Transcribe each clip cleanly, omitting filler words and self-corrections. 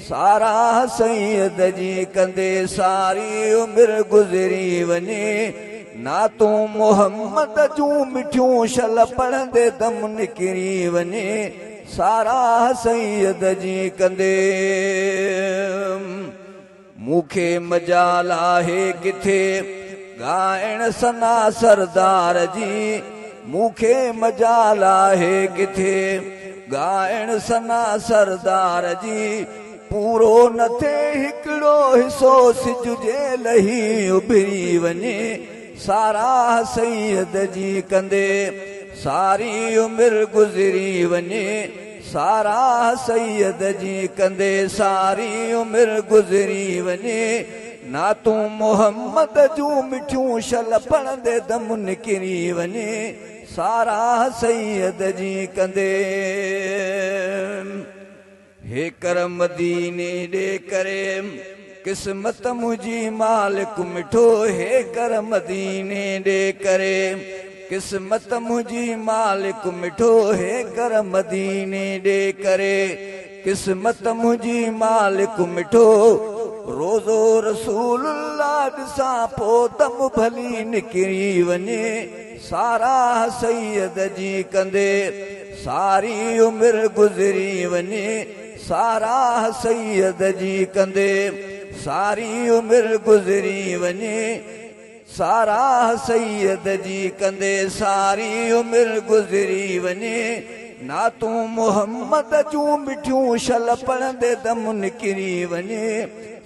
सारा सैयद जी कंदे सारी उम्र गुज़री वञे ना तू मोहम्मद जूं मिठियूं शल पढ़ंदे दम निकिरी वञे सारा सैयद जी कंदे मूंखे मजाल आहे किथे ॻाइण सना सरदार जी मूंखे मजाल आहे किथे ॻाइण सना सरदार जी पूरो न थिए हिकिड़ो हिसो सिज जे लही उभरी वञे सारा सैयद जी कंदे सारी उम्र गुज़री वञे सारा सैयद जी कंदे सारी उम्र गुज़री वञे ना तू मोहम्मद जूं मिठियूं शल पढ़ंदे दम निकिरी वञे सारा सैयद जी कंदे हे कर मदीने ॾे करे किस्मत मुंहिंजी मालिक मिठो हे कर मदीने ॾे करे किस्मत मुंहिंजी मालिक मिठो हे कर मदीने ॾे करे किस्मत मुंहिंजी मालिक मिठो रोज़ो रसूलुल्लाह ॾिसां पोइ दम भली निकिरी वञे सारा सैयद जी कंदे सारी उम्र गुज़री वञे सारा सैयद जी कंदे सारी उम्र गुज़री वञे सारा सैयद जी कंदे सारी उम्र गुज़री वञे ना तू मोहम्मद जूं मिठियूं शल पढ़ंदे दम निकिरी वञे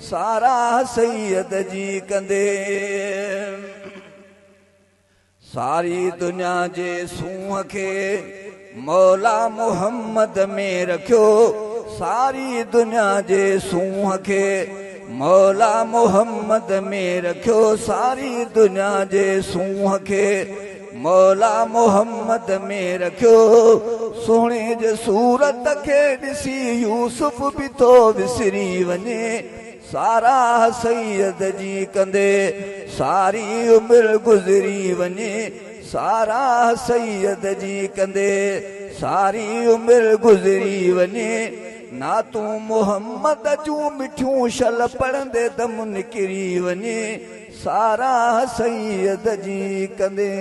सारा सैयद जी कंदे सारी दुनिया जे सूंहं खे मौला मोहम्मद में रखियो सारी दुनिया जे सूंहं खे मौला मोहम्मद में रखियो सारी दुनिया जे सूंहं खे मौला मोहम्मद में रखियो सोणे जे सूरत खे ॾिसी यूसुफ बि थो विसरी वञे सारा सैयद जी कंदे सारी उम्र गुज़री वञे सारा सैयद जी कंदे सारी उम्र गुज़री वञे ना तू मोहम्मद जूं मिठियूं शल पढ़ंदे दम निकिरी वञे सारा सैयद जी कंदे